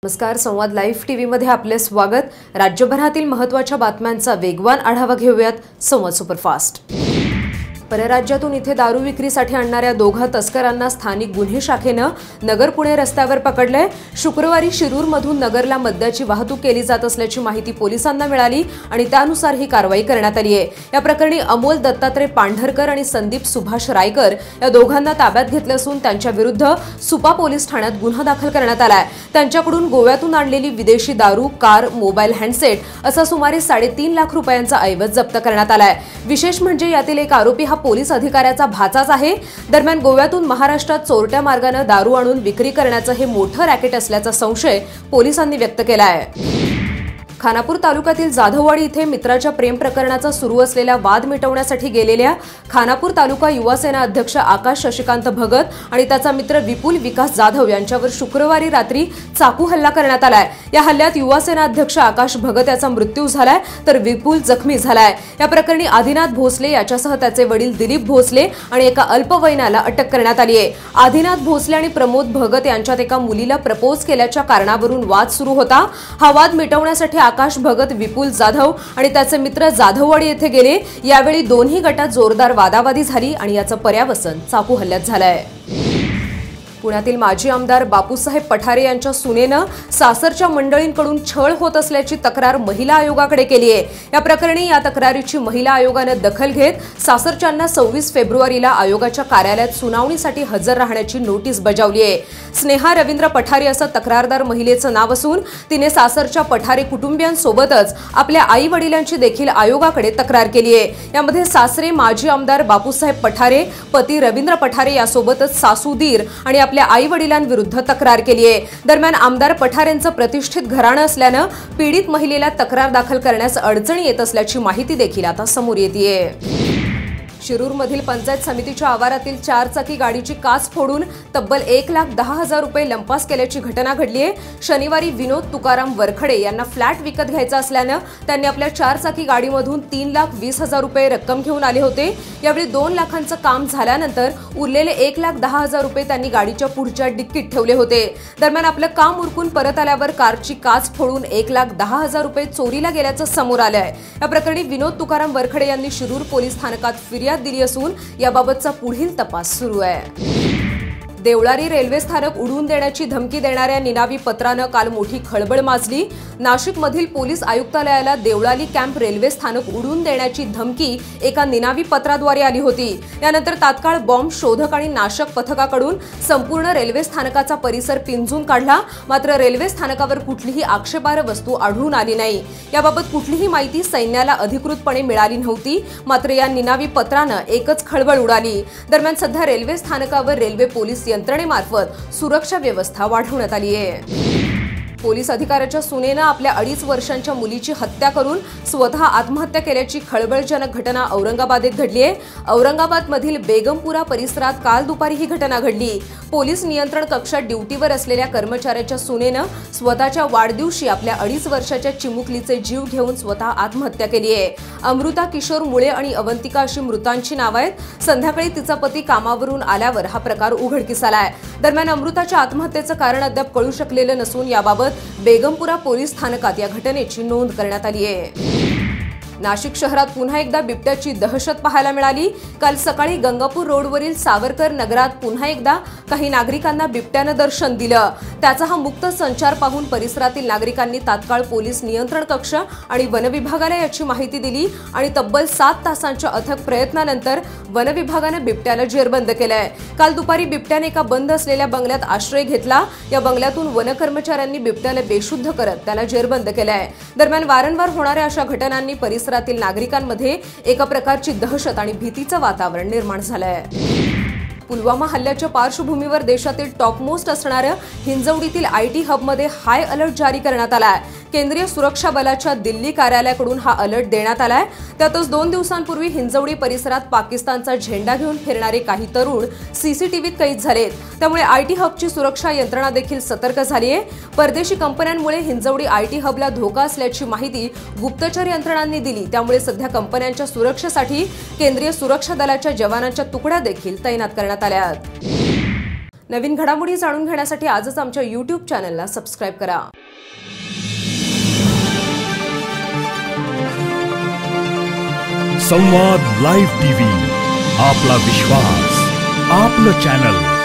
नमस्कार, संवाद लाईव्ह टीव्हीमध्ये आपले स्वागत। राज्यभरातील महत्त्वाच्या बातम्यांचा वेगवान आढावा घेऊयात संवाद सुपरफास्ट। परराज्यातून इथे दारू विक्रीसाठी आणणाऱ्या दोघा तस्करांना स्थानिक गुन्हे शाखेने नगर पुणे रस्त्यावर पकडले। शुक्रवारी शिरूरमधून नगरला मद्याची वाहतूक केली जात असल्याची माहिती पोलिसांना मिळाली आणि त्यानुसार ही कारवाई करण्यात आली आहे। या प्रकरणी अमोल दत्तात्रय पांढरकर आणि संदीप सुभाष रायकर या दोघांना ताब्यात घेतले असून त्यांच्या विरुद्ध सुपा पोलीस ठाण्यात गुन्हा दाखल करण्यात आलाय। त्यांच्याकडून गोव्यातून आणलेली विदेशी दारू, कार, मोबाईल हँडसेट असा सुमारे 3.5 लाख रुपयांचा ऐवज जप्त करण्यात आलाय। विशेष म्हणजे यातील एक आरोपी हा पोलीस अधिकाऱ्याचा भाचाच आहे। दरम्यान गोव्यातून महाराष्ट्रात चोरट्या मार्गाने दारू आणून विक्री करण्याचं हे मोठं रॅकेट असल्याचा संशय पोलिसांनी व्यक्त केला आहे। खानापूर तालुक्यातील जाधववाडी इथे मित्राच्या प्रेम प्रकरणाचा सुरू असलेला वाद मिटवण्यासाठी गेलेल्या खानापूर तालुका युवा सेना अध्यक्ष आकाश शशिकांत भगत आणि त्याचा मित्र विपुल विकास जाधव यांच्यावर शुक्रवारी रात्री चाकू हल्ला करण्यात आलाय। या हल्ल्यात युवा सेना अध्यक्ष आकाश भगत याचा मृत्यू झालाय तर विपुल जखमी झालाय। या प्रकरणी आदिनाथ भोसले याच्यासह त्याचे वडील दिलीप भोसले आणि एका अल्पवयीनाला अटक करण्यात आली आहे। आदिनाथ भोसले आणि प्रमोद भगत यांच्यात एका मुलीला प्रपोज केल्याच्या कारणावरून वाद सुरू होता। हा वाद मिटवण्यासाठी आकाश भगत, विपुल जाधव आणि त्याचे मित्र जाधववाडी येथे गेले। यावेळी दोन्ही गटात जोरदार वादावादी झाली आणि याचं पर्यावसन चाकू हल्ल्यात झालंय। पुण्यातील माजी आमदार बापूसाहेब पठारे यांच्या सुनेनं सासरच्या मंडळींकडून छळ होत असल्याची तक्रार महिला आयोगाकडे केली आहे। या प्रकरणी या तक्रारीची महिला आयोगाने दखल घेत सासरच्यांना 26 फेब्रुवारीला आयोगाच्या कार्यालयात सुनावणीसाठी हजर राहण्याची नोटीस बजावली आहे। स्नेहा रवींद्र पठारे असं तक्रारदार महिलेचं नाव असून तिने सासरच्या पठारे कुटुंबियांसोबतच आपल्या आई वडिलांची देखील आयोगाकडे तक्रार केली आहे। यामध्ये सासरे माजी आमदार बापूसाहेब पठारे, पती रवींद्र पठारे यासोबतच सासू दीर आणि आपल्या आई वडिलांविरुद्ध तक्रार केली आहे। दरम्यान आमदार पठारेंचं प्रतिष्ठित घराणं असल्यानं पीडित महिलेला तक्रार दाखल करण्यास अडचणी येत असल्याची माहिती देखील आता समोर येतेय। शिरूरमधील पंचायत समितीच्या आवारातील 4 चाकी गाडीची काच फोडून तब्बल 1,10,000 रुपये लंपास केल्याची घटना घडली आहे। शनिवारी विनोद तुकाराम वरखडे यांना फ्लॅट विकत घ्यायचा असल्यानं त्यांनी आपल्या 4 चाकी गाडीमधून 3,20,000 रुपये रक्कम घेऊन आले होते। यावेळी 2 लाखांचं काम झाल्यानंतर उरलेले 1,10,000 रुपये त्यांनी गाडीच्या पुढच्या डिक्कीत ठेवले होते। दरम्यान आपलं काम उरकून परत आल्यावर कारची काच फोडून 1,10,000 रुपये चोरीला गेल्याचं समोर आलं आहे। या प्रकरणी विनोद तुकाराम वरखडे यांनी शिरूर पोलीस स्थानकात फिर्याद दिली असून याबाबतचा पुढील तपास सुरू आहे। देवळाली रेल्वे स्थानक उडवून देण्याची धमकी देणाऱ्या निनावी पत्रानं काल मोठी खळबळ माजली। नाशिकमधील पोलीस आयुक्तालयाला देवळाली कॅम्प रेल्वे स्थानक उडवून देण्याची धमकी एका निनावी पत्राद्वारे आली होती। यानंतर तात्काळ बॉम्ब शोधक आणि नाशक पथकाकडून संपूर्ण रेल्वे स्थानकाचा परिसर पिंजून काढला। मात्र रेल्वे स्थानकावर कुठलीही आक्षेपार्ह वस्तू आढळून आली नाही। याबाबत कुठलीही माहिती सैन्याला अधिकृतपणे मिळाली नव्हती। मात्र या निनावी पत्रानं एकच खळबळ उडाली। दरम्यान सध्या रेल्वे स्थानकावर रेल्वे पोलीस यंत्रणेमार्फत सुरक्षा व्यवस्था वाढवण्यात आली आहे। पोलीस अधिकाऱ्याच्या सुनेनं आपल्या 2.5 वर्षांच्या मुलीची हत्या करून स्वतः आत्महत्या केल्याची खळबळजनक घटना औरंगाबादेत घडली आहे। औरंगाबादमधील बेगमपुरा परिसरात काल दुपारी ही घटना घडली। पोलीस नियंत्रण कक्षात ड्युटीवर असलेल्या कर्मचाऱ्याच्या सुनेनं स्वतःच्या वाढदिवशी आपल्या 2.5 वर्षाच्या चिमुकलीचे जीव घेऊन स्वतः आत्महत्या केली आहे। अमृता किशोर मुळे आणि अवंतिका अशी मृतांची नावं आहेत। संध्याकाळी तिचा पती कामावरून आल्यावर हा प्रकार उघडकीस आलाय। दरम्यान अमृताच्या आत्महत्येचं कारण अद्याप कळू शकलेलं नसून याबाबत बेगमपुरा पोलीस स्थानकात या घटनेची नोंद करण्यात आली आहे। नाशिक शहरात पुन्हा एकदा बिबट्याची दहशत पाहायला मिळाली। काल सकाळी गंगापूर रोडवरील सावरकर नगरात पुन्हा एकदा काही नागरिकांना बिबट्यानं दर्शन दिलं। त्याचा हा मुक्त संचार पाहून परिसरातील नागरिकांनी तात्काळ पोलीस नियंत्रण कक्ष आणि वनविभागाला याची माहिती दिली आणि तब्बल 7 तासांच्या अथक प्रयत्नानंतर वनविभागानं बिबट्याला जेरबंद केलंय। काल दुपारी बिबट्याने एका बंद असलेल्या बंगल्यात आश्रय घेतला। या बंगल्यातून वनकर्मचाऱ्यांनी बिबट्याला बेशुद्ध करत त्याला जेरबंद केलंय। दरम्यान वारंवार होणाऱ्या अशा घटनांनी परिसरातील नागरिकांमध्ये एका प्रकारची दहशत आणि भीतीचं वातावरण निर्माण झालंय। पुलवामा हल्ल्याच्या पार्श्वभूमीवर देशातील टॉपमोस्ट असणाऱ्या हिंजवडीतील आयटी हबमध्ये हाय अलर्ट जारी करण्यात आलाय। केंद्रीय सुरक्षा बलाच्या दिल्ली कार्यालयाकडून हा अलर्ट देण्यात आलाय। त्यातच 2 दिवसांपूर्वी हिंजवडी परिसरात पाकिस्तानचा झेंडा घेऊन फिरणारे काही तरुण सीसीटीव्हीत कैद झालेत। त्यामुळे आयटी हबची सुरक्षा यंत्रणा देखील सतर्क झाली आहे। परदेशी कंपन्यांमुळे हिंजवडी आयटी हबला धोका असल्याची माहिती गुप्तचर यंत्रणांनी दिली। त्यामुळे सध्या कंपन्यांच्या सुरक्षेसाठी केंद्रीय सुरक्षा दलाच्या जवानांच्या तुकड्या देखील तैनात करण्यात आल्या आहेत। नवीन घडामोडी जाणून घेण्यासाठी आजच आमच्या YouTube चॅनलला सबस्क्राइब करा। संवाद लाइव टीव्ही, आपला विश्वास, आपलं चॅनल।